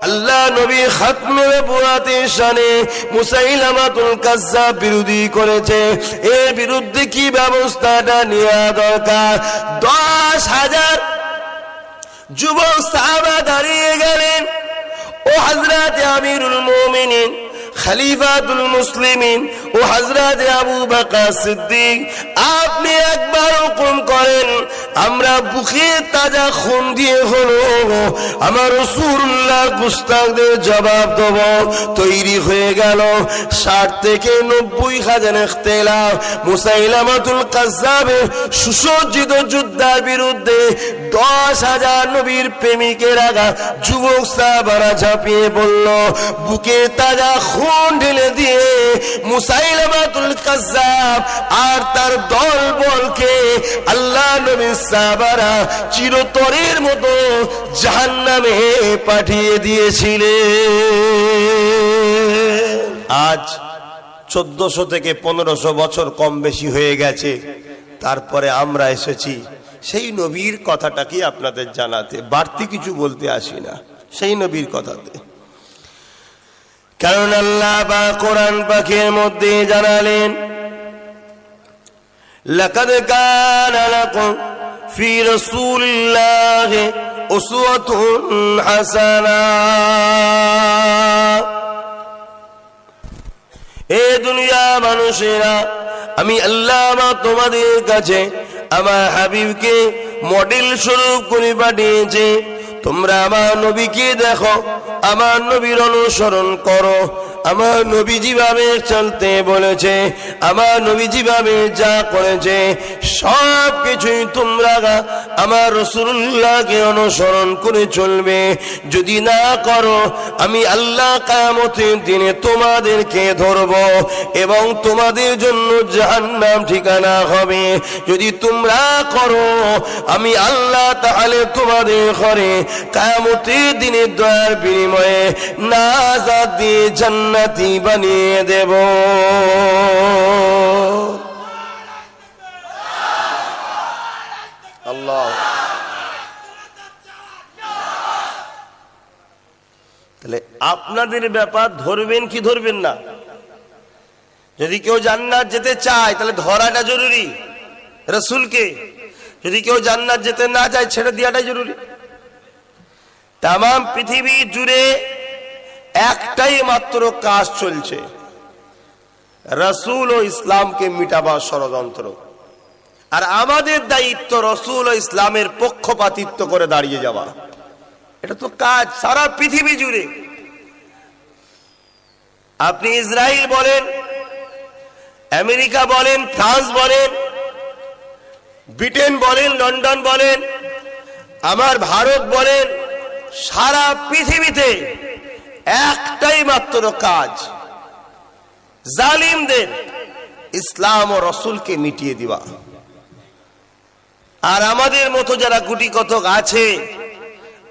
আল্লাহ নবী খাতমে নবুওয়াতের শানে মুসাইলামাতুল কাজ্জাব বিরোধী করেছে, এর বিরুদ্ধে কি ব্যবস্থাটা নেওয়া দরকার? 10,000 যুবক সাহাবা দাঁড়িয়ে গেলেন। ও হযরত আমিরুল মুমিনিন, খলিফাতুল মুসলিমিন ও হযরত আবু বকর সিদ্দিক, আপনি একবার হুকুম করেন, আমরা বুকে তাজা খুন দিয়ে হলো আমার রাসূলুল্লাহর গুস্তাখদের জবাব দেব। তৈরি হয়ে গেল 60 থেকে 90,000 ইখতিলাফ মুসাইলামাতুল কাজ্জাবের সুসজ্জিত যুদ্ধের বিরুদ্ধে 10,000 নবীর প্রেমিকেরা যুবক সাহাবারা ঝাঁপিয়ে পড়ল। বুকে তাজা খুন ঢেলে দিয়ে মুসাইলামাতুল কাজ্জাব আর তার দলবলকে আল্লাহ নবীর সাহাবারা চিরতরের মতো জাহান্নামে পাঠিয়ে দিয়েছিলেন। আজ 1400 থেকে 1500 বছর কম বেশি হয়ে গেছে, তারপরে আমরা এসেছি সেই নবীর কথাটাকে আপনাদের জানাতে, বাড়তি কিছু বলতে আসি না, সেই নবীর কথাতে। কারণ আল্লাহ বা কোরআন পাকের মধ্যে জানালেন, লাকাদ কানা লাকুম ফি রাসূলিল্লাহি উসওয়াতুন হাসানাহ। এ দুনিয়া মানুষেরা, আমি আল্লাহ তোমাদের কাছে আমার হাবিবকে মডেল স্বরূপ করে পাঠিয়েছে। তোমরা আমার নবীকে দেখো, আমার নবীর অনুসরণ করো। আমার নবী যেভাবে চলতে বলেছে, আমার নবী যেভাবে যা করেছে সব কিছুই তোমরা আমার রাসূলুল্লাহকে অনুসরণ করে চলবে। যদি না করো, আমি আল্লাহ কিয়ামতের দিনে তোমাদেরকে ধরব এবং তোমাদের জন্য জাহান্নাম ঠিকানা হবে। যদি তোমরা করো, আমি আল্লাহ তাআলা তোমাদের ঘরে কিয়ামতের দিনে দয়ার বিনিময়ে নাজাত দিয়ে জান্নাতি বানিয়ে দেব। আল্লাহ। তাহলে আপনাদের ব্যাপার, ধরবেন কি ধরবেন না? যদি কেউ জান্নাত যেতে চায় তাহলে ধরাটা জরুরি রাসূলকে, যদি কেউ জান্নাত যেতে না চায় ছেড়ে দেওয়াটাই জরুরি। তাম পৃথিবী জুড়ে একটাই মাত্র কাজ চলছে, রাসূল ও ইসলামকে মিটাবার ষড়যন্ত্র। আর আমাদের দায়িত্ব রাসূল ও ইসলামের পক্ষপাতিত্ব করে দাঁড়িয়ে যাওয়া। এটা তো কাজ সারা পৃথিবী জুড়ে। আপনি ইসরায়েল বলেন, আমেরিকা বলেন, ফ্রান্স বলেন, ব্রিটেন বলেন, লন্ডন বলেন, আমার ভারত বলেন, সারা পৃথিবীতে একটাই মাত্র কাজ, জালিমদের ইসলাম ও রাসূলকে মিটিয়ে দেওয়া। আর আমাদের মতো যারা গুটি কতক আছে,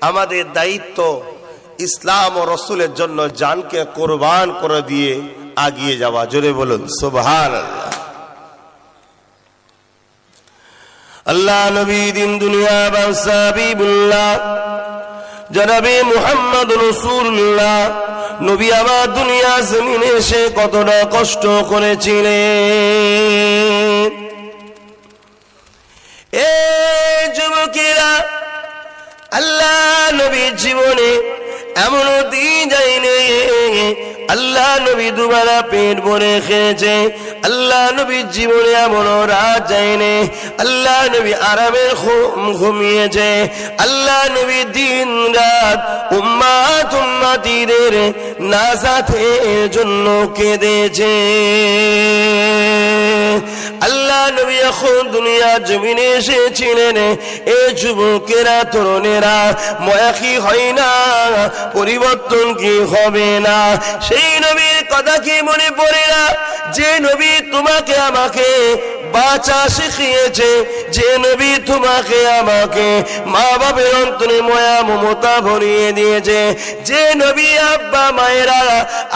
আমাদের দায়িত্ব ইসলাম ও রাসূলের জন্য জানকে কোরবান করে দিয়ে আগিয়ে যাওয়া। জোরে বলুন সুবহানাল্লাহ। আল্লাহ নবী দিন দুনিয়া বাদশা হাবিবুল্লাহ জনাবে মুহাম্মদ রাসূলুল্লাহ নবী আমার দুনিয়া জমিনে এসে কতটা কষ্ট করেছিলেন। এ যুবকেরা, আল্লাহ নবীর জীবনে এমন দিন যায়নি আল্লাহ নবী দুবেলা পেট ভরে খেয়েছে। আল্লাহ নবীর জীবনে এমন রাত যায়নি আল্লাহ নবী আরামে ঘুমিয়েছে। আল্লাহ নবী দিন রাত উম্মাত উম্মতিদের নাজাতের জন্য কেঁদেছে। আল্লাহ নবী এখন দুনিয়া জমিনে এসেছিলেন। এ যুবকেরা, তরুণেরা, ময়া কি হয় না, পরিবর্তন কি হবে না? সেই নবীর কথা কি মনে পড়ে না যে নবী তোমাকে আমাকে বাঁচা শিখিয়েছে, যে নবী তোমাকে আমাকে মা বাবার অন্তরে মায়া মমতা ভরিয়ে দিয়েছে, যে নবী আব্বা মায়েরা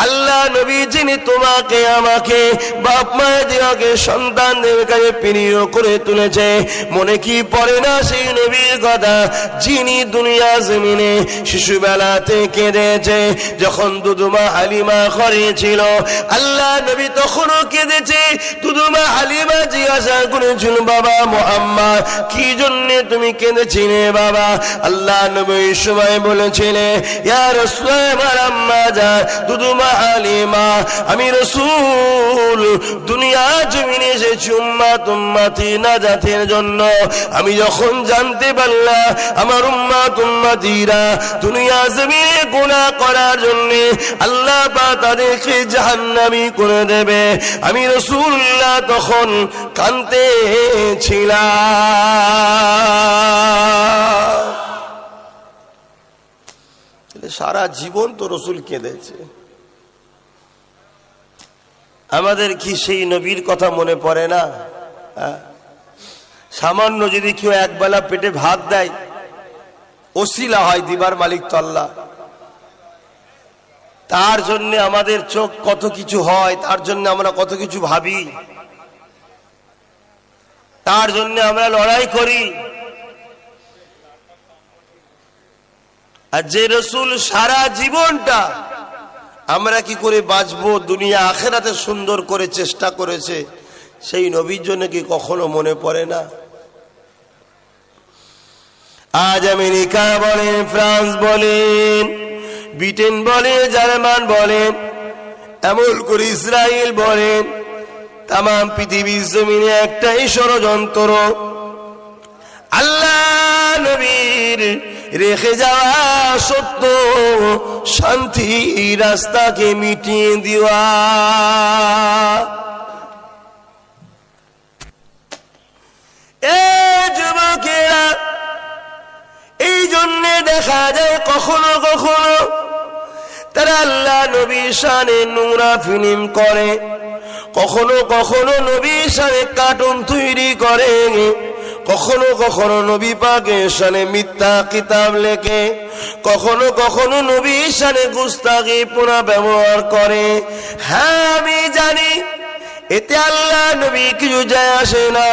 আল্লাহ নবী যিনি তোমাকে আমাকে বাপ মায়েদেরকে সন্তানদের কাছে প্রিয় করে তুলেছে, মনে কি পড়ে না সেই নবীর কথা যিনি দুনিয়া জমিনে শিশুবেলা থেকে কেঁদেছে? যখন দুধুমা হালিমা ঘরে ছিল আল্লাহ নবী তখনও কেঁদেছে। দুধুমা হালিমা জিজ্ঞাসা করেছিল, বাবা মুহাম্মদ কি জন্য তুমি কেঁদেছিলে বাবা? আল্লাহ নবী সময় বলেছিলে, ইয়া রাসূলুল্লাহ আমার আম্মা জান দুধুমা হালিমা, আমি রাসূল দুনিয়া জমিনে এসেছি উম্মত উম্মতি নাজাতের জন্য। আমি যখন জানতে পারলাম আমার উম্মত উম্মতিরা দুনিয়া জমিনে গুনাহ করার জন্য আল্লাহ পাক তাদেরকে জাহান্নামী করে দেবে, আমি রাসূলুল্লাহ তখন কাঁদতেছিলাম। সারা জীবন তো রাসূল কেঁদেছে। আমাদের কি সেই নবীর কথা মনে পড়ে না? সামান্য যদি কেউ একবেলা পেটে ভাত দেয়, ওসিলা হয়, দিবার মালিক তো আল্লাহ, তার জন্য আমাদের চোখ কত কিছু হয়, তার জন্য আমরা কত কিছু ভাবি, তার জন্য আমরা লড়াই করি। আর যে রাসূল সারা জীবনটা আমরা কি করে বাঁচবো, দুনিয়া আখিরাতে সুন্দর করে চেষ্টা করেছে, সেই নবীর জন্য কি কখনো মনে পড়ে না? আজ আমেরিকা বলেন, ফ্রান্স বলেন, ব্রিটেন বলেন, জার্মান বলেন, এমন করে ইসরায়েল বলেন, তাম পৃথিবীর জমিনে একটাই ষড়যন্ত্র, আল্লাহ নবীর রেখে যাওয়া সত্য শান্তি রাস্তাকে মিটিয়ে দেওয়া। যুবকেরা, এই জন্য দেখা যায় কখনো কখনো তারা আল্লাহ নবীর শানে নোংরা ফিল্ম করে, কখনো কখনো নবীর শানে কার্টুন তৈরি করে, কখনো কখনো নবী পাকের শানে মিথ্যা কিতাব লেখে, কখনো কখনো নবীর শানে গুস্তাখি পুরা ব্যবহার করে। হ্যাঁ আমি জানি এতে আল্লাহ নবী কিছু যায় আসে না,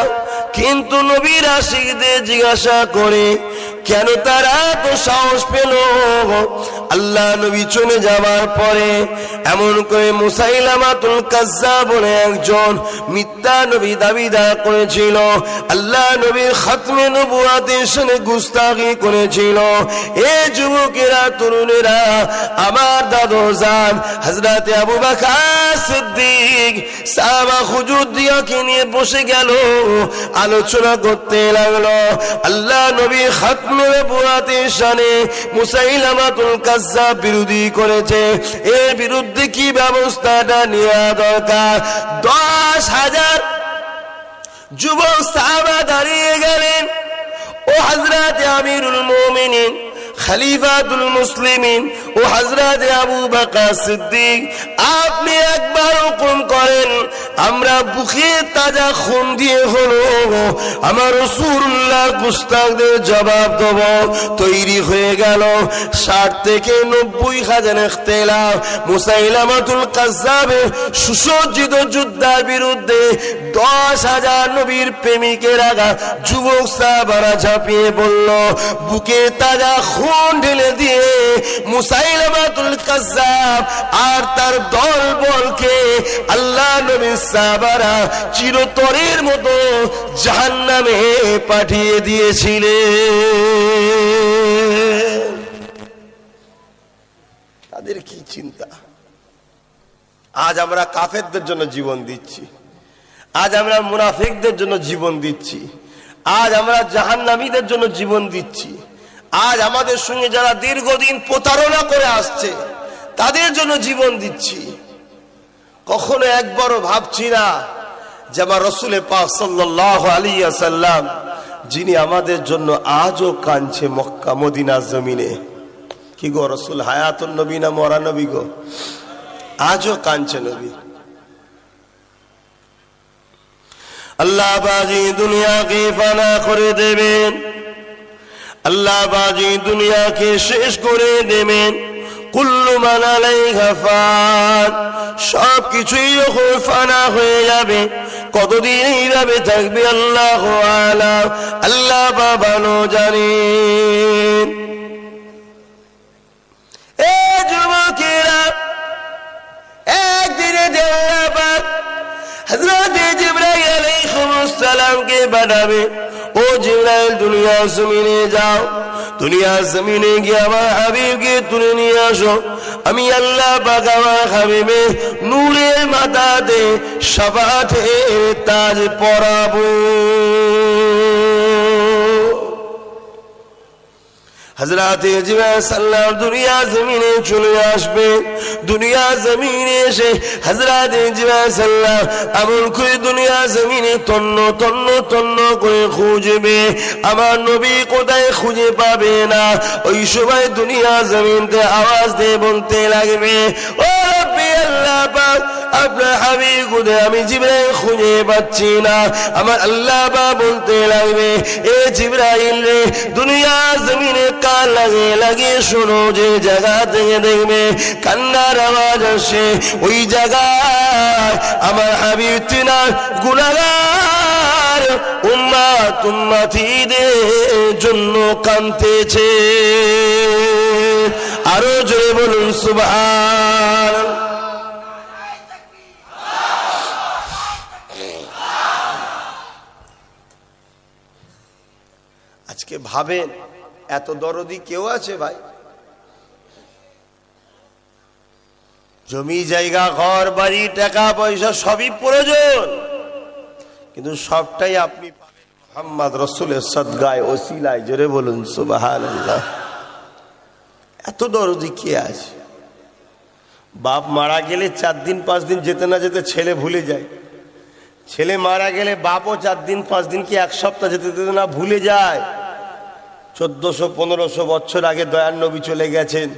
কিন্তু নবীর আশিকদের জিজ্ঞাসা করে কেন তারা তো সাহস পেল আল্লাহ নবী চলে যাবার পরে? এমন করে মুসাইলামাতুল কাজ্জাব বলে একজন মিথ্যা নবী দাবিদার করেছিল, আল্লাহ নবীর খাতমে নবুয়াতের সাথে গুস্তাখি করেছিল। এ যুবকেরা, তরুণেরা, আমার দাদু জান হযরতে আবু বকর সিদ্দিক সাহাবা হুজুরদিয়াকে নিয়ে বসে গেল, আলোচনা করতে লাগলো। আল্লাহ নবী খাতমে নবুয়াতের শানে মুসাইলামাতুল কাজ্জাব বিরোধী করেছে, এর বিরুদ্ধে কি ব্যবস্থাটা নেওয়া দরকার? 10,000 যুবক সাহাবা দাঁড়িয়ে গেলেন। ও হযরতে আমিরুল মুমিনিন খলিফাতুল মুসলিমিন ও হযরত আবু বকর সিদ্দিক, আপনি একবার হুকুম করেন, আমরা বুকে তাজা খুন দিয়ে হলো আমার রাসূলুল্লাহ গুস্তাখদের জবাব দেব। তৈরি হয়ে গেল 60 থেকে 90,000 ইখতিলাফ মুসাইলামাতুল কাজ্জাবের সুসজ্জিত যুদ্ধের বিরুদ্ধে 10,000 নবীর প্রেমিকেরা যুবক সাহাবারা ঝাঁপিয়ে পড়ল। বুকে তাজা খুন ঢেলে দিয়ে মুসাইলামাতুল কাজ্জাব আর তার দল বলকে আল্লাহ নবীর সাহাবারা চিরতরের মতো জাহান্নামে পাঠিয়ে দিয়েছিলেন। তাদের কি চিন্তা! আজ আমরা কাফেরদের জন্য জীবন দিচ্ছি, আজ আমরা মুনাফিকদের জন্য জীবন দিচ্ছি, আজ আমরা জাহান্নামীদের জন্য জীবন দিচ্ছি, আজ আমাদের সঙ্গে যারা দীর্ঘদিন প্রতারণা করে আসছে তাদের জন্য জীবন দিচ্ছি। কখনো একবারও ভাবছি না যে আমার রাসূল পাক সাল্লাল্লাহু আলাইহি ওয়াসাল্লাম যিনি আমাদের জন্য আজও কাঁদছে মক্কা মদিনার জমিনে। কি গো রাসূল হায়াতুন নবী না মরা নবী গো? আজও কাঁদছে নবী। আল্লাহ বাজি দুনিয়াকে ফানা করে দেবেন, আল্লাহ বাজি দুনিয়াকে শেষ করে দেবেন। কুল্লু মান আলাইহা ফান, সব কিছুই যখন ফানা হয়ে যাবে, কতদিন এইভাবে থাকবে আল্লাহু আ'লাম, আল্লাহ ভালো জানেন। এ যুবকেরা, একদিনে আল্লাহ পাক হযরত জিবরাইল আলাইহিস সালামকে পাঠাবে, ও জিবরাইল দুনিয়া জমিনে যাও, দুনিয়া জমিনে গিয়ে আমার হাবিবকে তুলে নিয়ে আসো। আমি আল্লাহ পাক আমার হাবিবের নূরের মাথাতে শাফাআতের তাজ পরাবো। হযরত জিবরাইল সাল্লাল্লাহু দুনিয়া জমিনে চলে আসবে। দুনিয়া জমিনে এসে হযরত জিবরাইল সাল্লাল্লাহু আমল করে দুনিয়া জমিনে তন্ন তন্ন তন্ন করে খুঁজবে, আমার নবী কোথায় খুঁজে পাবে না। ওই সময় দুনিয়া জমিনতে আওয়াজ দিয়ে বলতে লাগবে, ও রব্বি আল্লাহ পাক, আপনার হাবিব কোথায়, আমি জিবরাইল খুঁজে পাচ্ছি না। আমার আল্লাহ পাক বলতে লাগবে, এ জিবরাইল রে, দুনিয়া জমিনে কান লাগিয়ে লাগিয়ে শোনো, যে জায়গা থেকে দেখবে কান্নার আওয়াজ আসে, ওই জায়গায় আমার হাবিব তিনার গুনাহগার উম্মত উম্মতীদের জন্য কাঁদতেছে। আরো জোরে বলুন সুবহানাল্লাহ। আজকে ভাবেন, এত দরদি কেউ আছে ভাই? জমি জায়গা ঘর বাড়ি টাকা পয়সা সবই প্রয়োজন, কিন্তু সবটাই আপনি মুহাম্মদ রাসূলের সাদগায় ওসিলায়, জোরে বলুন সুবহানাল্লাহ। এত দরদি কে আছে? বাপ মারা গেলে 4 দিন 5 দিন যেতে না যেতে ছেলে ভুলে যায়, ছেলে মারা গেলে বাপও 4 দিন 5 দিন কি 1 সপ্তাহ যেতে যেতে না ভুলে যায়। 1400-1500 বছর আগে দয়ার নবী চলে গেছেন,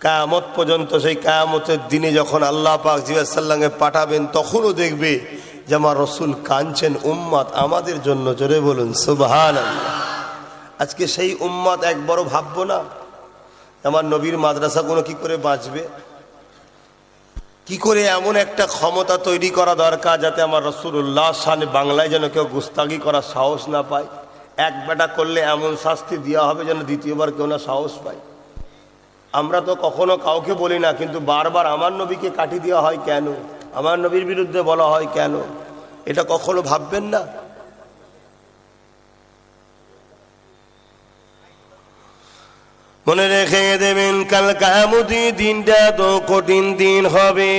কিয়ামত পর্যন্ত, সেই কিয়ামতের দিনে যখন আল্লাহ পাক জিবরাইল সাল্লামকে পাঠাবেন, তখনও দেখবে যে আমার রাসূল কাঁদছেন উম্মত আমাদের জন্য, জোরে বলুন সুবহানাল্লাহ। আজকে সেই উম্মত একবারও ভাববো না আমার নবীর মাদ্রাসাগুলো কি করে বাঁচবে, কি করে এমন একটা ক্ষমতা তৈরি করা দরকার যাতে আমার রাসূলুল্লাহ শানে বাংলায় যেন কেউ গুস্তাগি করার সাহস না পায়। এক বেটা করলে এমন শাস্তি দেওয়া হবে যেন দ্বিতীয়বার কেউ না সাহস পায়। আমরা তো কখনো কাউকে বলি না, কিন্তু বারবার আমার নবীকে কাটি দেওয়া হয় কেন, আমার নবীর বিরুদ্ধে বলা হয় কেন? এটা কখনো ভাববেন না? মনে রেখে দেবেন, কাল কিয়ামতের দিনটা তো কঠিন দিন হবে।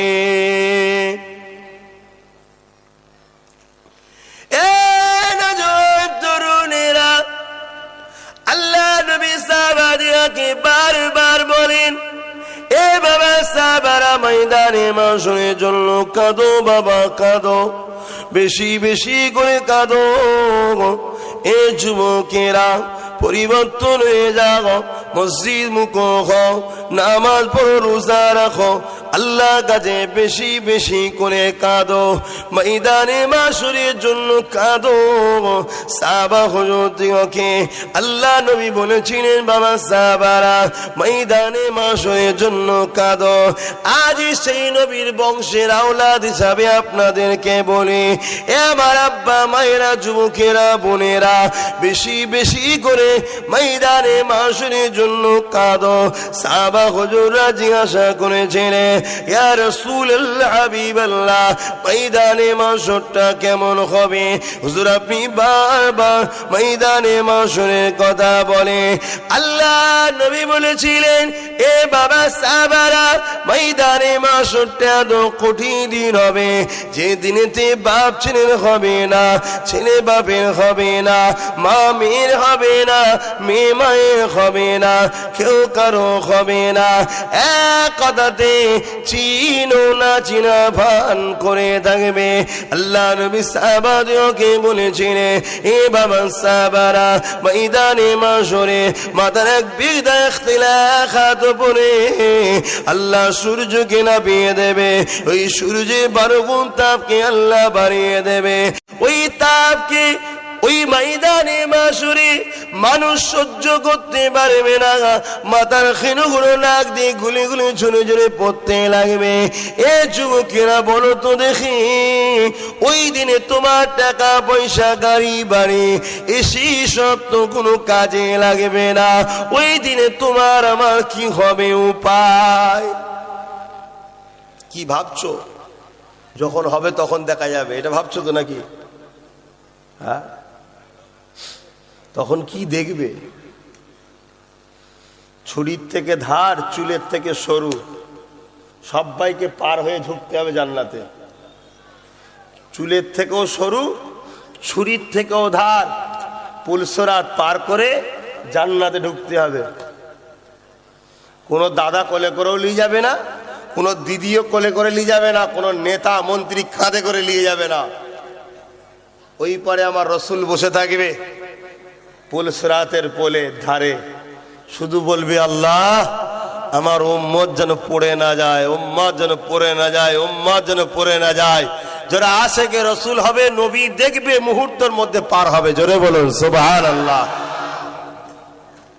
আল্লাহ নবী সাহাবাদেরকে বারবার বলেন, এ বাবা সাহাবারা, ময়দানে মাশরের জন্য কাঁদো বাবা, কাঁদো, বেশি বেশি করে কাঁদো। এ যুবকেরা, পরিবর্তন হয়ে যাও, মসজিদ মুখো হও, নামাজ পড়ো, রোজা রাখো, আল্লাহ কাছে বেশি বেশি করে কাঁদো, ময়দানে মাশরের জন্য কাঁদো। সাহাবা হুজুরকে আল্লাহ নবী বলেছিলেন, বাবা সাহাবারা, ময়দানে মাশরের জন্য কাঁদো। আজ সেই নবীর বংশের আওলাদ হিসাবে আপনাদেরকে বলি, এ আমার আব্বা মায়েরা, যুবকেরা, বোনেরা, বেশি বেশি করে ময়দানে মাশরের জন্য কাঁদো। সাহাবা হুজুররা জিজ্ঞাসা করেছিলেন, ইয়া রাসূলুল্লাহ, হাবিবাল্লাহ, ময়দানে মাশরটা কেমন হবে? হুজুর আপনি বারবার ময়দানে মাশরের কথা বলে। আল্লাহ নবী বলেছিলেন, এ বাবা সাহাবারা, ময়দানে মাশরটা তো কঠিন দিন হবে, যে দিনেতে বাপ ছেলের হবে না, ছেলে বাপের হবে না, মা মেয়ের হবে না, মেয়ে মায়ের হবে না, কেউ কারো হবে না। এক কথাতে চিনো না চিনা ভান করে থাকবে। আল্লাহ নবী সাহাবাদেরকে বলেছিলেন, এ বাবা সাহাবারা, ময়দানে মাশরে মাথার এক বিদা ইখতিলাফাত পড়ে আল্লাহ সূর্যকে নামিয়ে দেবে, ওই সূর্যে 12 গুণ তাপকে আল্লাহ বাড়িয়ে দেবে। ওই তাপকে ওই ময়দানে মাশরে মানুষ সহ্য করতে পারবে না, মাথার খেনুগুলো নাক দিয়ে গুলি গুলি ঝরে ঝরে পড়তে লাগবে। এ যুবকেরা বলো তো দেখি, ওই দিনে তোমার টাকা পয়সা গাড়ি বাড়ি এসি সব তো কোনো কাজে লাগবে না। ওই দিনে তোমার আমার কি হবে উপায়? কি ভাবছো? যখন হবে তখন দেখা যাবে, এটা ভাবছো তো নাকি? হ্যাঁ, তখন কি দেখবে? ছুরির থেকে ধার, চুলের থেকে সরু, সবাইকে পার হয়ে ঢুকতে হবে জান্নাতে। চুলের থেকেও সরু, ছুরির থেকেও ধার, পুলসরাত পার করে জান্নাতে ঢুকতে হবে। কোনো দাদা কোলে করেও নিয়ে যাবে না, কোনো দিদিও কোলে করে নিয়ে যাবে না, কোনো নেতা মন্ত্রী কাঁধে করে নিয়ে যাবে না। ওই পরে আমার রসুল বসে থাকবে পুলসরাতের পোলে ধারে, শুধু বলবে আল্লাহ আমার উম্মত যেন পড়ে না যায়, উম্মত যেন পড়ে না যায়, উম্মত যেন পড়ে না যায়। যারা আশেকে রসুল হবে, নবী দেখবে, মুহূর্তের মধ্যে পার হবে। জোরে বলুন সুবহানাল্লাহ।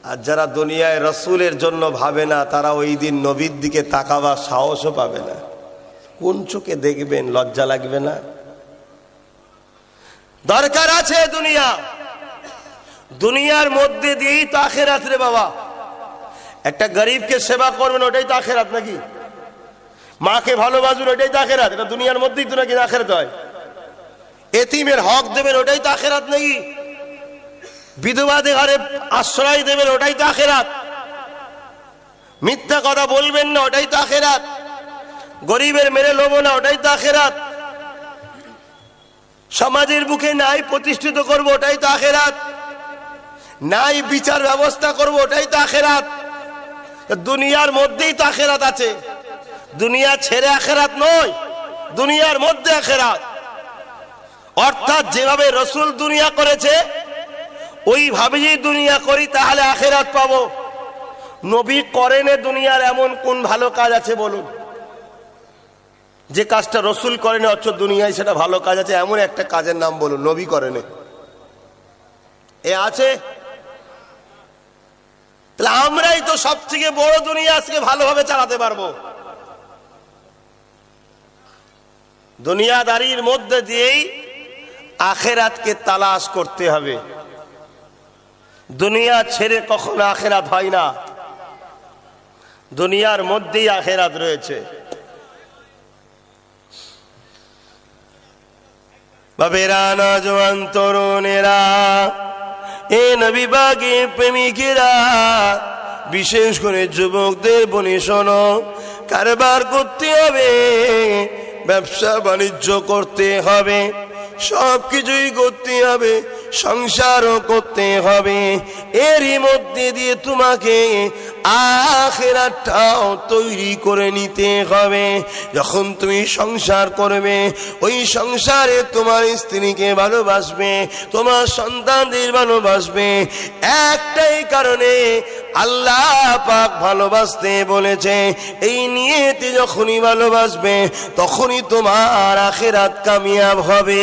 আর যারা দুনিয়ায় রসুলের জন্য ভাবে না, তারা ওই দিন নবীর দিকে তাকাবার সাহসও পাবে না। কোন চোখে দেখবেন? লজ্জা লাগবে না? দরকার আছে দুনিয়া, দুনিয়ার মধ্যে দিয়েই তো আখিরাত রে বাবা। একটা গরিবকে সেবা করবেন, ওটাই তো আখিরাত নাকি? মাকে ভালোবাসবেন, ওটাই তো আখিরাত? এটা দুনিয়ার মধ্যেই তো নাকি আখিরাত হয়? এতিমের হক দেবেন, ওটাই তো আখিরাত নাকি? বিধবাদের ঘরে আশ্রয় দেবেন, ওটাই তো আখিরাত? মিথ্যা কথা বলবেন না, ওটাই তো আখিরাত? গরিবের মেরে লোভ না, ওটাই তো আখিরাত? সমাজের বুকে নাই প্রতিষ্ঠিত করবো, ওটাই তো আখিরাত? নাই বিচার ব্যবস্থা করবো, ওটাই তো আখিরাত? দুনিয়ার মধ্যেই তো আখিরাত আছে। দুনিয়া ছেড়ে আখিরাত নয়, দুনিয়ার মধ্যে আখিরাত। অর্থাৎ যেভাবে রসুল দুনিয়া করেছে ওইভাবে যদি দুনিয়া করি তাহলে আখিরাত পাবো। নবী করেন দুনিয়ার এমন কোন ভালো কাজ আছে বলুন? যে কাজটা রসুল করেন অথচ দুনিয়ায় সেটা ভালো কাজ আছে, এমন একটা কাজের নাম বলুন নবী করেন। এ আছে? তাহলে আমরাই তো সবথেকে বড় দুনিয়া আজকে ভালোভাবে চালাতে পারবো। দুনিয়াদারির মধ্যে দিয়েই আখিরাতকে তালাশ করতে হবে। দুনিয়া ছেড়ে কখনো আখিরাত হয় না, দুনিয়ার মধ্যেই আখিরাত রয়েছে। বাবেরা, নওজোয়ান তরুণেরা, এ নবী পাকের প্রেমিকেরা, বিশেষ করে যুবকদের বলি শোনো, কারবার করতে হবে, ব্যবসা বাণিজ্য করতে হবে, সবকিছুই করতে হবে, সংসারও করতে হবে। এরই মধ্যে দিয়ে তোমাকে আখিরাতটাও তৈরি করে নিতে হবে। যখন তুমি সংসার করবে, ওই সংসারে তোমার স্ত্রীকে ভালোবাসবে, তোমার সন্তানদের ভালোবাসবে। একটাই কারণে আল্লাহ পাক ভালোবাসতে বলেছে। এই নিয়তে যখনই ভালোবাসবে তখনই তোমার আখিরাত কামিয়াব হবে।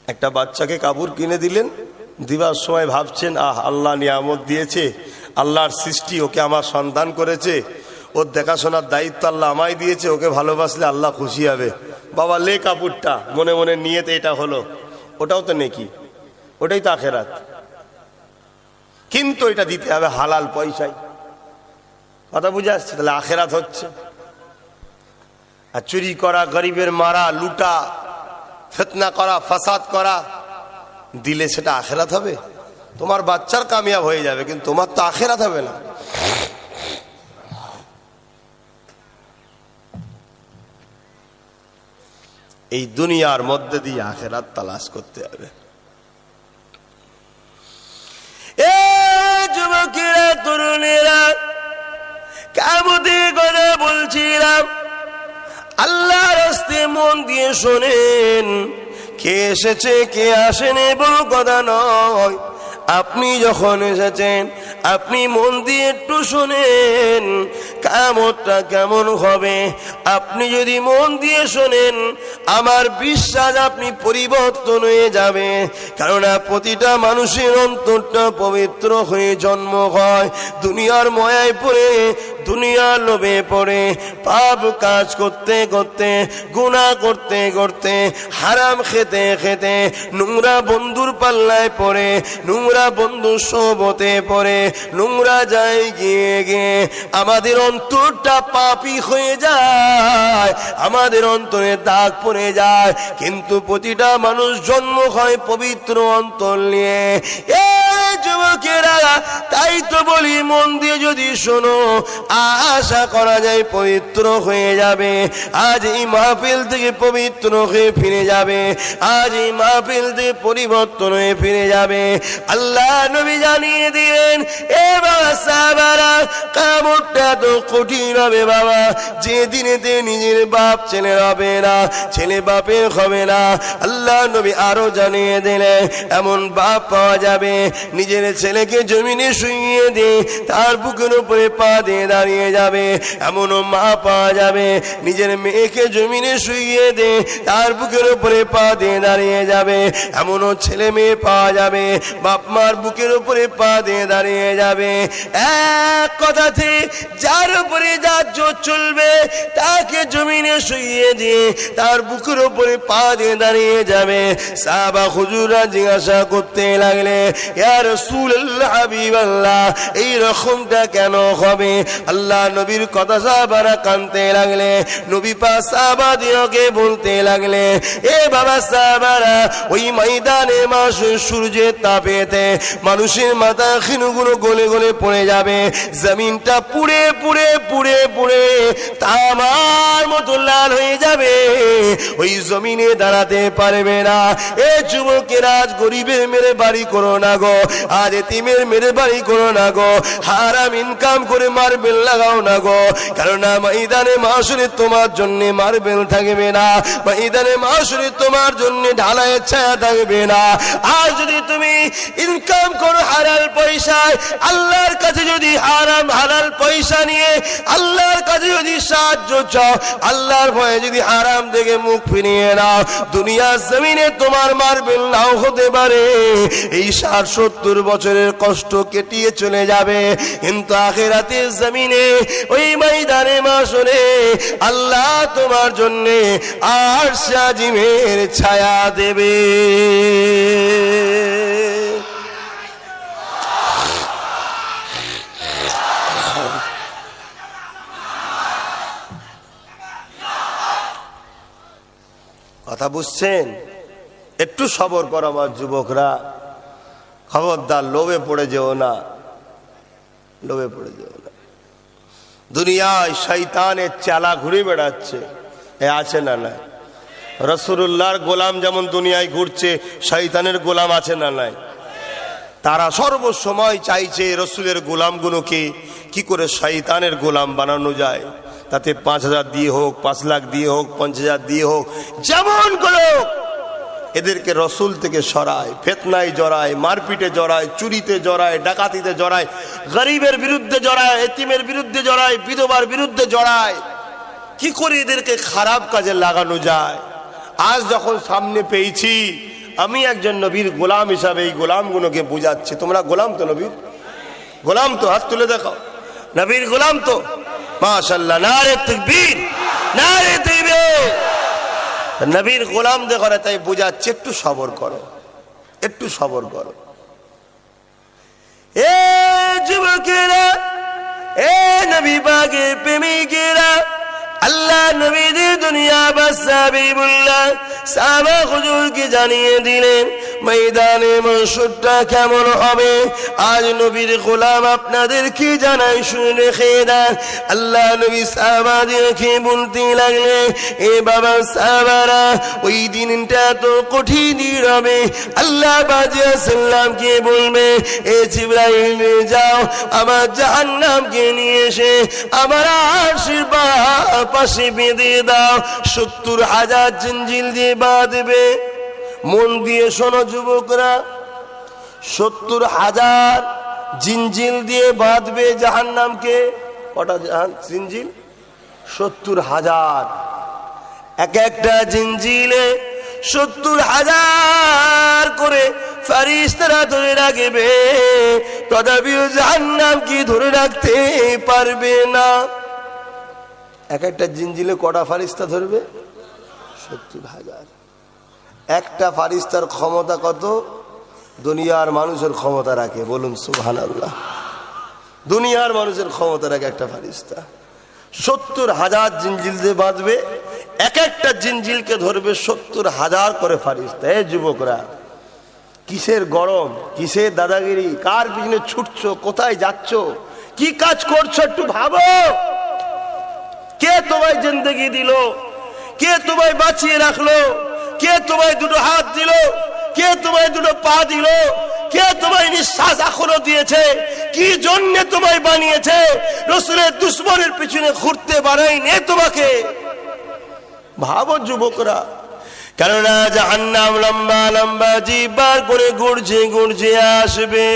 একটা বাচ্চাকে কাপড় কিনে দিলেন, দিবার সময় ভাবছেন আল্লাহ নিয়ামত দিয়েছে, আল্লাহর সৃষ্টি, ওকে আমার সন্তান করেছে, ওর দেখাশোনার দায়িত্ব আল্লাহ আমায় দিয়েছে, ওকে ভালোবাসলে আল্লাহ খুশি হবে। বাবা লে কাপড়টা, মনে মনে নিয়তে এটা হলো, ওটাও তো নেকি, ওটাই তো আখিরাত। কিন্তু এটা দিতে হবে হালাল পয়সায়। কথা বুঝে আসছে? তাহলে আখিরাত হচ্ছে। আর চুরি করা, গরিবের মারা, লুটা, ফিতনা করা, ফাসাদ করা দিলে সেটা আখিরাত হবে? তোমার বাচ্চার কামিয়াব হয়ে যাবে, কিন্তু তোমার তো আখিরাত হবে না। এই দুনিয়ার মধ্যে দিয়ে আখিরাত তালাশ করতে হবে। এ যুবকেরা, তরুণেরা, কিয়ামতের কথা বলছিলাম, আল্লাহর রাস্তায় মন দিয়ে শোনেন। কে এসেছে কে আসেনি বড় কথা নয়, আপনি যখন এসেছেন আপনি মন দিয়ে একটু শোনেন কিয়ামতটা কেমন হবে। আপনি যদি মন দিয়ে শোনেন আমার বিশ্বাস আপনি পরিবর্তন হয়ে যাবে। কেননা প্রতিটা মানুষের অন্তরটা পবিত্র হয়ে জন্ম হয়। দুনিয়ার ময়ায় পড়ে, দুনিয়ার লোভে পড়ে, পাপ কাজ করতে করতে, গুনাহ করতে করতে, হারাম খেতে খেতে, নোংরা বন্ধুর পাল্লায় পড়ে, নোংরা বন্ধুর সোহবতে পড়ে, নোংরা যায় গিয়ে গিয়ে আমাদের অন্তরটা পাপী হয়ে যায়, আমাদের অন্তরে দাগ পড়ে যায়। কিন্তু প্রতিটা মানুষ জন্ম হয় পবিত্র অন্তর নিয়ে। এই যুবকেরা, তাই তো বলি মন দিয়ে যদি শোনো আশা করা যায় পবিত্র হয়ে যাবে। আজ এই মাহফিল থেকে পবিত্র হয়ে ফিরে যাবে, আজ এই মাহফিল থেকে পরিবর্তন হয়ে ফিরে যাবে। আল্লাহ নবী জানিয়ে দিলেন, এ বাবা সাহাবারা, কিয়ামতটা তো কঠিন হবে বাবা, যে দিনেতে নিজের বাপ ছেলে হবে না, ছেলে বাপের হবে না। আল্লাহ নবী আরো জানিয়ে দিলেন, এমন বাপ পাওয়া যাবে নিজের ছেলেকে জমিনে শুইয়ে দিয়ে তার বুকের উপরে পা দিয়ে দাঁড়িয়ে যাবে। এমনও মা পাওয়া যাবে নিজের মেয়েকে জমিনে শুইয়ে দিয়ে তার বুকের উপরে পা দিয়ে দাঁড়িয়ে যাবে। এমনও ছেলে মেয়ে পাওয়া যাবে বাপ মার বুকের উপরে পা দিয়ে দাঁড়িয়ে যাবে। এক কথাতে যার উপরে যার জোর চলবে তাকে জমিনে শুইয়ে দিয়ে তার বুকের উপরে পা দিয়ে দাঁড়িয়ে যাবে। সাহাবা হুজুররা জিজ্ঞাসা করতে লাগলে, ইয়া রাসূলুল্লাহ, হাবিবাল্লাহ, এই রকমটা কেন হবে? আল্লাহ নবীর কথা সাহাবারা কানতে লাগলে। নবী পাক সাহাবাদেরকে বলতে লাগলে, এ বাবা সাহাবারা, ওই ময়দানে মাসের সূর্যের তাপেতে মানুষের মাথা খিনুগুলো গলে গলে পড়ে যাবে, জমিনটা পুড়ে পুড়ে পুড়ে পুড়ে তামার মতো লাল হয়ে যাবে, ওই জমিনে দাঁড়াতে পারবে না। এ যুবকেরা, আজ গরিবের মেরে বাড়ি করো না গো, আজ এতিমের মেরে বাড়ি করো না গো, হারাম ইনকাম করে মার্বেল লাগাও না গো। কেননা ময়দানে মাশরে তোমার জন্য মার্বেল থাকবে না, ময়দানে মাশরে তোমার জন্য ঢালাইয়ের ছায়া থাকবে না। আর যদি তুমি ইনকাম করো হালাল পয়সায়, আল্লাহর কাছে যদি হারাম হালাল পয়সা নিয়ে আল্লাহর কাছে যদি সাহায্য চাও, আল্লাহর ভয়ে যদি হারাম থেকে মুখ ফিরিয়ে নাও, দুনিয়ার জমিনে তোমার মার্বেল নাও হতে পারে, এই 60-70 বছরের কষ্ট কেটিয়ে চলে যাবে। কিন্তু আখিরাতের জমিনে ওই ময়দানে মাশরে আল্লাহ তোমার জন্য আরশ আজিমের ছায়া দেবে। কথা বুঝছেন? একটু সবর করো আমার যুবকরা, খবরদার লোভে পড়ে যেও না, লোভে পড়ে যেও না। দুনিয়ায় শয়তানের চালা ঘুরে বেড়াচ্ছে, এ আছে না নাই? রাসূলুল্লাহর গোলাম যেমন দুনিয়ায় ঘুরছে, শয়তানের গোলাম আছে না নাই? তারা সর্বসময় চাইছে রাসূলের গোলামগুলোকে কি করে শয়তানের গোলাম বানানো যায়। তাতে 5,000 দিয়ে হোক, 5 লাখ দিয়ে হোক, 50,000 দিয়ে হোক, যেমন করে এদেরকে রসুল থেকে সরায়, ফিতনায় জড়ায়, মারপিটে জড়ায়, চুরিতে জড়ায়, ডাকাতিতে জড়ায়, গরিবের বিরুদ্ধে জড়ায়, এতিমের বিরুদ্ধে জড়ায়, বিধবার বিরুদ্ধে জড়ায়। কি করে এদেরকে খারাপ কাজে লাগানো যায়। আজ যখন সামনে পেয়েছি, আমি একজন নবীর গোলাম হিসাবে এই গোলামগুলোকে বুঝাচ্ছি। তোমরা গোলাম তো? নবীর গোলাম তো? হাত তুলে দেখো, নবীর গোলাম তো? মাশাআল্লাহ, নারে তাকবীর, নারে তাকবীর। নবীর গোলাম দেখো, তাই বুঝাচ্ছি, একটু সবর করো, একটু সবর করো। এ যুবকেরা, এ নবী পাকের প্রেমিকেরা, আল্লাহ নবীজি দুনিয়া বাসাবিবুল্লাহ সাহাবা হুজুরকে জানিয়ে দিলেন ময়দানে মাশরটা কেমন হবে। আজ নবীর গোলাম আপনাদেরকে জানাই, শুনে রেখে দেন। আল্লাহ নবী সাহাবাদেরকে বলতে লাগলেন, এ বাবা সাহাবারা, ওই দিনটা তো কঠিন দিন হবে। আল্লাহ বাজিয়া সাল্লামকে বলবে, এ জিবরাইল যাও আমার জাহান্নামকে নিয়ে এসে আমার আরশের পাশে বেঁধে দাও, 70,000 জিঞ্জিল দিয়ে বাঁধবে। মন দিয়ে শোনো যুবকরা, 70,000 জিনজিল দিয়ে বাঁধবে জাহান্নামকে। কটা জিনজিল? 70,000। এক একটা জিনজিলে 70,000 করে ফেরেশতারা ধরে রাখবে, তথাপিও জাহান্নাম কি ধরে রাখতে পারবে না। এক একটা জিনজিলে কটা ফেরেশতা ধরবে? 70,000। একটা ফেরেশতার ক্ষমতা কত? দুনিয়ার মানুষের ক্ষমতা রাখে, বলুন সুবহানাল্লাহ। দুনিয়ার মানুষের ক্ষমতা রাখে একটা ফেরেশতা। 70,000 জিনজিল দিয়ে বাঁধবে, এক একটা জিনজিলকে ধরবে 70,000 করে ফেরেশতা। এই যুবকরা, কিসের গরম, কিসের দাদাগিরি, কার পিছনে ছুটছো, কোথায় যাচ্ছ, কি কাজ করছো একটু ভাবো। কে তোমায় জিন্দেগি দিল? কে তোমায় বাঁচিয়ে রাখলো? কে তোমায় দুটো হাত দিল? কে তোমায় দুটো পা দিল? কে তোমায় নিঃশ্বাস এখনো দিয়েছে? কি জন্য তোমায় বানিয়েছে? রাসূলের দুশমনের পিছনে ঘুরতে বানাইনি তোমাকে। ভাবো যুবকরা, কেননা জাহান্নাম লম্বা লম্বা জিভ বার করে গর্জে গর্জে আসবে।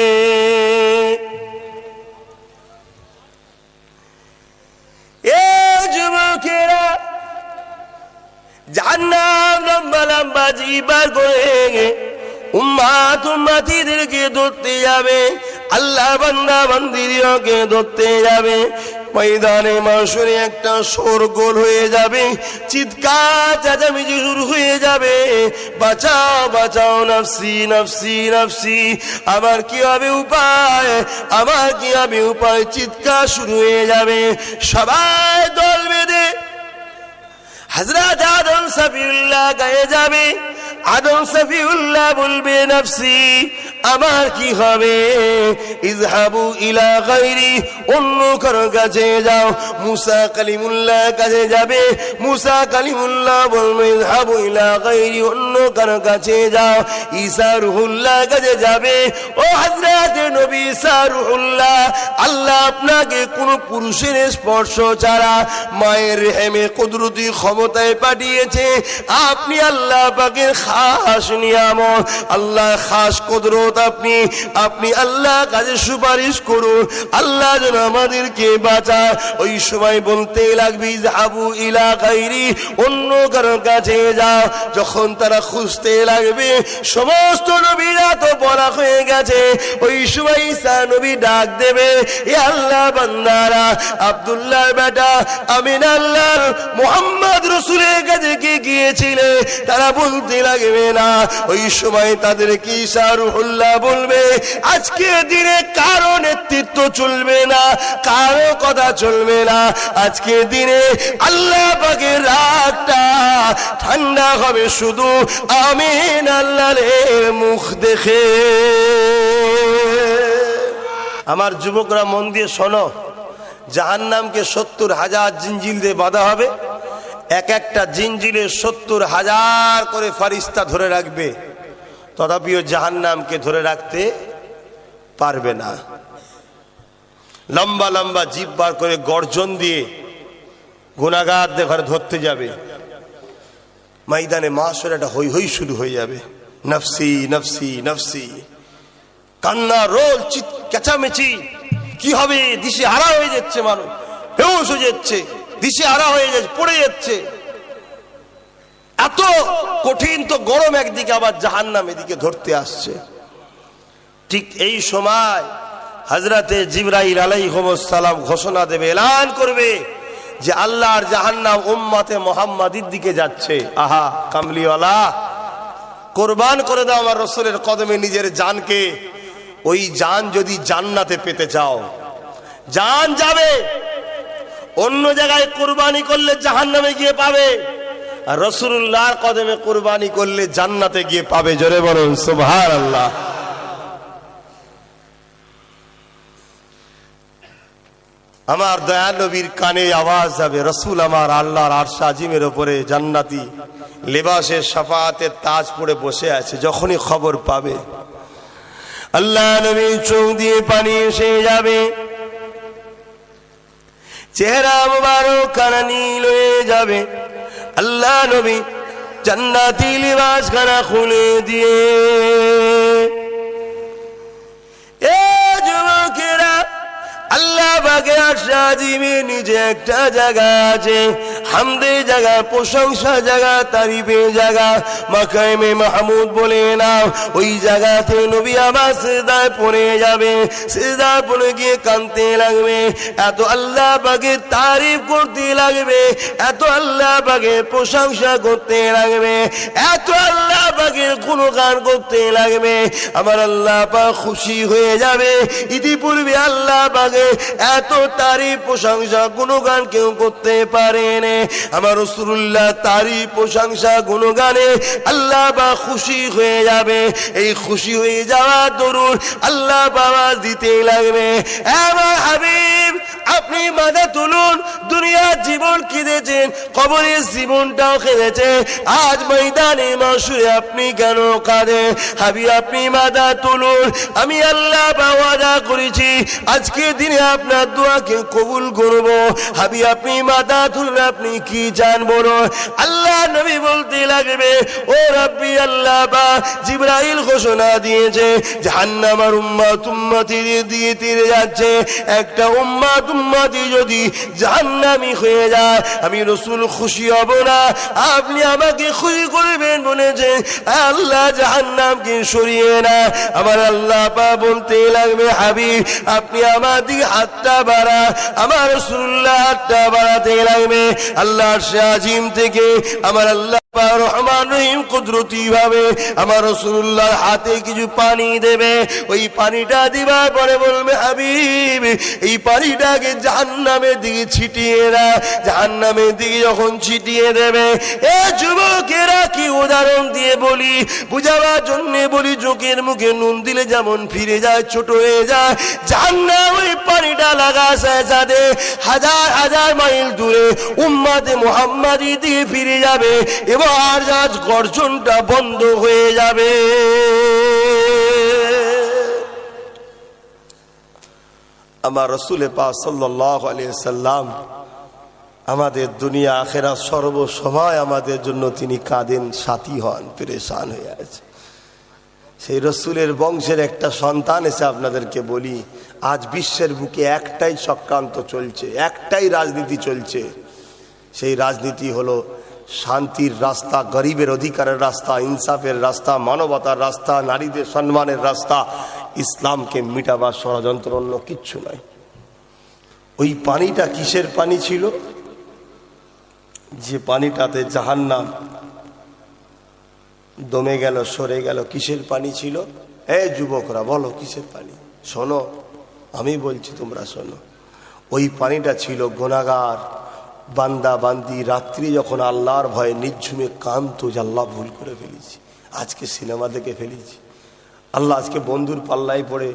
এ যুবকেরা, জাহান্নাম লম্বা লম্বা জিভ বার করে উম্মাত উম্মাতিদেরকে ধরতে যাবে, আল্লাহ বান্দা বান্দিদেরকে ধরতে যাবে। ময়দানে মাশরে একটা শোরগোল হয়ে যাবে, চিৎকার চেঁচামেচি শুরু হয়ে যাবে, বাঁচাও বাঁচাও, নফসি নফসি নফসি, আমার কি হবে উপায়, আমার কি হবে উপায়, চিৎকার শুরু হয়ে যাবে। সবাই দল বেঁধে হযরত আদম সফিউল্লাহ গায়ে যাবে। আদম সফিউল্লাহ বলবে, নফসি, আমার কি হবে, ইযহাবু ইলা গায়রি, অন্য কারো কাছে যাও। মুসা কালিমুল্লাহ কাছে যাবে, মুসা কালিমুল্লাহ বলবে, ইযহাবু ইলা গায়রি, অন্য কারো কাছে যাও। ঈসা রূহুল্লাহ কাছে যাবে, ও হযরত নবী ঈসা রূহুল্লাহ, আল্লাহ আপনাকে কোন পুরুষের স্পর্শ ছাড়া মায়ের রেহেমে কুদরতি ক্ষমতায় পাঠিয়েছে। আপনি আল্লাহ পাকের খাস নিয়ামত, আল্লাহ খাস কুদরত, আপনি আল্লাহ কাছে সুপারিশ করুন, আল্লাহ যেন আমাদেরকে বাঁচায়। ওই সময় বলতে লাগবে, ইযহাবু ইলা গায়রি, অন্য কারো কাছে যাও। যখন তারা খুঁজতে লাগবে, সমস্ত নবীরা তো বলা হয়ে গেছে, ওই সময় ঈসা নবী ডাক দেবে, এ আল্লাহ বান্দারা, আব্দুল্লাহর বেটা আমিন আল্লাহর মুহাম্মদ রাসূলের কাছে কে গিয়েছিলে? তারা বলতে লাগবে না। ওই সময় তাদেরকে ঈসা রূহুল্লাহ বলবে, আজকে দিনে কারো নেতৃত্ব চলবে না, কারো কথা চলবে না। আজকে দিনে আল্লাহ পাকের রাতটা ঠান্ডা হবে শুধু আমিন আল্লাহর মুখ দেখে। আমার যুবকরা মন দিয়ে শোনো, জাহান্নামকে 70,000 জিনজিল দিয়ে বাঁধা হবে। এক একটা জিনজিলে 70,000 করে ফেরেশতা ধরে রাখবে, তথাপিও জাহান্নামকে ধরে রাখতে পারবে না। লম্বা লম্বা জিভ বার করে গর্জন দিয়ে গুনাহগারদের ঘরে ধরতে যাবে। ময়দানে মাশরে একটা হই হই শুরু হয়ে যাবে, নফসি নফসি নফসি, কান্না রোল, চেঁচামেচি। কি হবে? দিশে হারা হয়ে যাচ্ছে মানুষ, বেহুশ হয়ে যাচ্ছে, দিশে হারা হয়ে যাচ্ছে, পড়ে যাচ্ছে। এত কঠিন তো গরম একদিকে, আবার জাহান্নাম এদিকে ধরতে আসছে। ঠিক এই সময় হযরতে জিবরাইল আলাইহিস সালাম ঘোষণা দেবে, এলান করবে যে আল্লাহর জাহান্নাম উম্মতে মুহাম্মাদির দিকে যাচ্ছে। আহা কামলিওয়ালা, কুরবান করে দাও আমার রাসূলের কদমে নিজের জানকে। ওই জান যদি জান্নাতে পেতে চাও, জান যাবে, অন্য জায়গায় কুরবানি করলে জাহান্নামে গিয়ে পাবে, আর রাসূলুল্লাহর কদমে কুরবানি করলে জান্নাতে গিয়ে পাবে। জোরে বলুন সুবহানাল্লাহ। আমার দয়াল নবীর কানে আওয়াজ যাবে, রাসূল আমার আল্লাহর আরশ আজিমের উপরে জান্নাতি লেবাসে শাফাআতের তাজ পরে বসে আছে। যখনই খবর পাবে, আল্লাহ নবীর চোখ দিয়ে পানি এসে যাবে, চেহারা মুবারক খানা নীল হয়ে যাবে। আল্লাহ নবী জান্নাতি লিবাস খানা খুলে দিয়ে আজিমে নিজে একটা জায়গা আছে, হামদের জায়গা, প্রশংসা জায়গা, তারিফের জায়গা, মাকামে মাহমুদ বলে না। ওই জায়গাতে নবী আমার সিজদায় পড়ে যাবে, সিজদায় পড়ে গিয়ে কাঁদতে লাগবে, এত আল্লাহ পাকের তারিফ করতে লাগবে, এত আল্লাহ পাকের প্রশংসা করতে লাগবে, এত আল্লাহ পাকের গুণগান করতে লাগবে। আমার আল্লাহ পাক খুশি হয়ে যাবে। ইতিপূর্বে আল্লাহ পাকের এত তারিফ প্রশংসা গুণগান কেউ করতে পারেন। আমার রাসূলুল্লাহ তারিফ প্রশংসা গুণগানে আল্লাহ পাক খুশি হয়ে যাবে। এই খুশি হয়ে যাওয়া দরুদ আল্লাহ বাবা দিতে লাগবে। আমার হাবিব আপনি মাথা তুলুন, দুনিয়ার জীবন কেঁদেছেন, কবরের জীবনটাও কেঁদেছে, আজ ময়দানে মাশরে আপনি কেন কাঁদেন? হাবিব আপনি মাথা তুলুন, আমি আল্লাহ ওয়াদা করেছি আজকে দিনে আপনার দোয়াকে কবুল করব। হাবিব আপনি মাথা তুলুন, আপনি কি চান বলুন। আল্লাহ নবী বলতে লাগবে, ও রাব্বি আল্লাহ বা জিবরাইল ঘোষণা দিয়েছে জাহান্নাম আর উম্মত উম্মতি দিয়ে তীরে যাচ্ছে, একটা উম্মত উম্মতি যদি জাহান্নামী হয়ে যায় আমি রাসূল খুশি হব না, আপনি আমাকে খুশি করবেন বলেছেন। আল্লাহ জাহান্নামকে সরিয়ে না। আমার আল্লাহ পাক বলতে লাগবে, হাবিব আপনি আমার দিকে হাতটা বাড়া, আমার রাসূলুল্লাহ হাতটা বাড়াতে লাগবে। আল্লাহর আজিম থেকে আমার আল্লাহ রহমান রহিম কুদরতি ভাবে আমার রাসূলুল্লাহর হাতে কিছু পানি দেবে। ওই পানিটা দিবার পরে বলবে, হাবিব এই পানিটাকে জাহান্নামের দিকে ছিটিয়ে না। জাহান্নামের দিকে যখন ছিটিয়ে দেবে, এ যুবকেরা কি উদাহরণ দিয়ে বলি, বুঝাবার জন্য বলি, চোখের মুখে নুন দিলে যেমন ফিরে যায়, ছোট হয়ে যায়, জাহান্নাম ওই পানিটা লাগাছে যাতে হাজার হাজার মাইল দূরে উম্মতে মুহাম্মাদি দিয়ে ফিরে যাবে এবং আর আজ গর্জনটা বন্ধ হয়ে যাবে। আমার রাসূল পাক সাল্লাল্লাহু আলাইহি সাল্লাম আমাদের দুনিয়া আখিরাত সর্বসময় আমাদের জন্য তিনি কাঁদেন, সাথী হন, পেরেশান হয়ে আছে। সেই রাসূলের বংশের একটা সন্তান এসে আপনাদেরকে বলি, আজ বিশ্বের বুকে একটাই চক্রান্ত চলছে, একটাই রাজনীতি চলছে। সেই রাজনীতি হলো শান্তির রাস্তা, গরিবের অধিকারের রাস্তা, ইনসাফের রাস্তা, মানবতার রাস্তা, নারীদের সম্মানের রাস্তা, ইসলামকে মিটাবার ষড়যন্ত্র, অন্য কিচ্ছু নয়। ওই পানিটা কিসের পানি ছিল? যে পানিটাতে জাহান্নাম দমে গেল, সরে গেল, কিসের পানি ছিল? এই যুবকরা বলো কিসের পানি? শোনো, আমি বলছি তোমরা শোনো। ওই পানিটা ছিল গুনাহগার বান্দা বান্দি রাত্রি যখন আল্লাহর ভয়ে নিঝুমে কাঁদতো যে আল্লাহ ভুল করে ফেলেছি, আজকে সিনেমা দেখে ফেলেছি, আল্লাহ আজকে বন্ধুর পাল্লায় পড়ে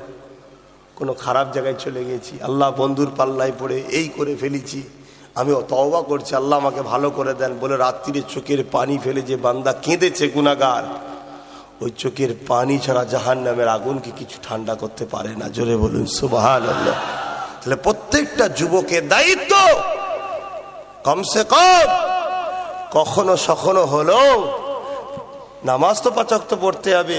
কোনো খারাপ জায়গায় চলে গেছি, আল্লাহ বন্ধুর পাল্লায় পড়ে এই করে ফেলেছি, আমি তওবা করছি, আল্লাহ আমাকে ভালো করে দেন বলে রাত্রিরে চোখের পানি ফেলে যে বান্দা কেঁদেছে গুনাহগার, ওই চোখের পানি ছাড়া জাহান্নামের আগুনকে কিছু ঠান্ডা করতে পারে না। জোরে বলুন সুবহানাল্লাহ। তাহলে প্রত্যেকটা যুবকের দায়িত্ব কমসে কম কখনো সখনো হলো নামাজ তো ৫ ওয়াক্ত পড়তে হবে,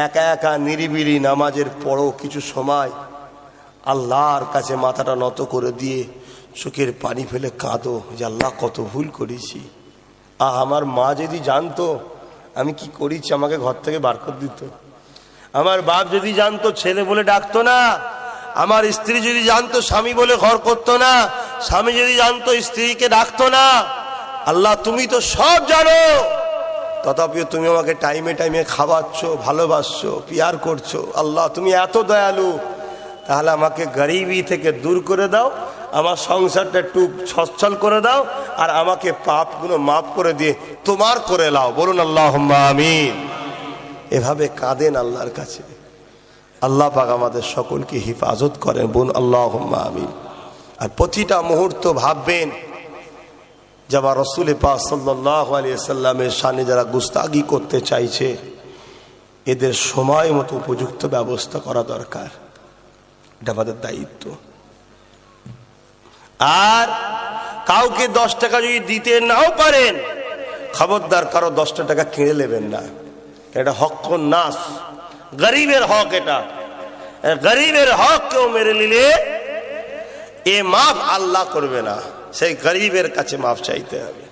একা একা নিরিবিলি নামাজের পরও কিছু সময় আল্লাহর কাছে মাথাটা নত করে দিয়ে চোখের পানি ফেলে কাঁদো যে আল্লাহ কত ভুল করেছি। আমার মা যদি জানতো আমি কি করেছি আমাকে ঘর থেকে বার করে দিত। আমার বাপ যদি জানতো ছেলে বলে ডাকতো না। আমার স্ত্রী যদি জানতো স্বামী বলে ঘর করতো না। স্বামী যদি জানতো স্ত্রীকে ডাকতো না। আল্লাহ তুমি তো সব জানো, তথাপিও তুমি আমাকে টাইমে টাইমে খাওয়াচ্ছ, ভালোবাসছো, পিয়ার করছো। আল্লাহ তুমি এত দয়ালু, তাহলে আমাকে গরিবি থেকে দূর করে দাও, আমার সংসারটা একটু সচ্ছল করে দাও, আর আমাকে পাপগুলো মাফ করে দিয়ে তোমার করে লাও। বলুন আল্লাহুম্মা আমিন। এভাবে কাঁদেন আল্লাহর কাছে। আল্লাহ পাক আমাদের সকলকে হিফাজত করেন। বলুন আল্লাহুম্মা আমিন। আর প্রতিটা মুহূর্ত ভাববেন যে আমার রাসূল পাক সাল্লাল্লাহু আলাইহি সাল্লামের শানে যারা গুস্তাগি করতে চাইছে এদের সময় মতো উপযুক্ত ব্যবস্থা করা দরকার, এটা আমাদের দায়িত্ব। আর কাউকে 10 টাকা যদি দিতে নাও পারেন, খবরদার কারো 10 টাকা কিনে নেবেন না, এটা হক নাস, গরিবের হক। এটা গরিবের হক কেউ মেরে নিলে এ মাফ আল্লাহ করবে না, সেই গরিবের কাছে মাফ চাইতে হবে।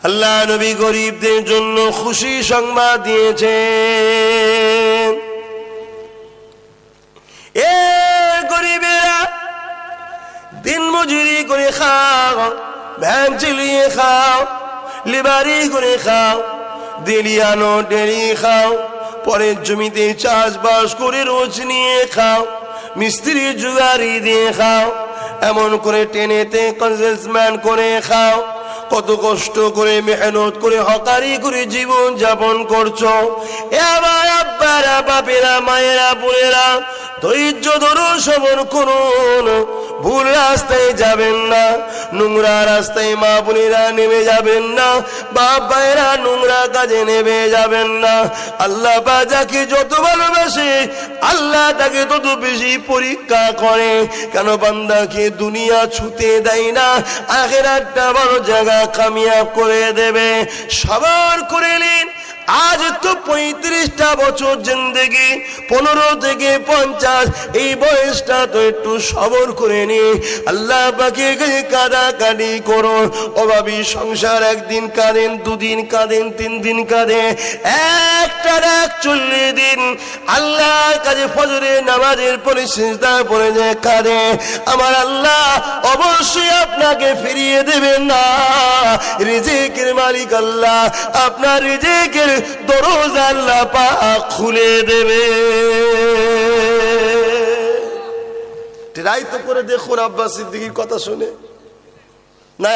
আল্লাহ নবী গরিবদের জন্য খুশি সংবাদ দিয়েছেন। এ গরিবেরা, দিন মজুরি করে খাও, ভ্যান চালিয়ে খাও, লেবারি করে খাও, ডেলি আনো ডেলি খাও, পরের জমিতে চাষবাস করে রোজ নিয়ে খাও, মিস্ত্রি জুগারি দিয়ে খাও, এমন করে টেনেতে কনজেসম্যান করে খাও, কত কষ্ট করে মেহনত করে হকারি করে জীবন যাপন করছো। এ আমার আব্বারা, বাপেরা, মায়েরা, বোনেরা, ধৈর্য ধরো, সবর করুন। ভুল রাস্তায় যাবেন না, নোংরা রাস্তায় মা বোনেরা নেমে যাবেন না, বাপ ভাইয়েরা নোংরা কাজে নেমে যাবেন না। আল্লাহ পাক যাকে যত ভালোবাসে আল্লাহ তাকে তত বেশি পরীক্ষা করে। কেন? বান্দাকে দুনিয়া ছুতে দেয় না, আখিরাতটা বড় জায়গা কামিয়াব করে দেবে। সবর করে নিন। আজ তো 35টা বছর জিন্দেগি, 15 থেকে 50, এই বয়সটা তো একটু সবর করে নি। আল্লাহ পাকে কাঁদাকাটি করো। অভাবী সংসার, একদিন কাঁদেন, 2 দিন কাঁদেন, 3 দিন কাঁদে, একটা 40 দিন আল্লাহর কাছে ফজরের নামাজের পরে সিজদা পড়ে যে কাঁদে। আমার আল্লাহ অবশ্যই আপনাকে ফিরিয়ে দেবেন না। রিজিকের মালিক আল্লাহ, আপনার রিজিকের দরজা আল্লাহ পাক খুলে দেবে। ট্রাই তো করে দেখুন আব্বাস সিদ্দিকীর কথা শুনে। না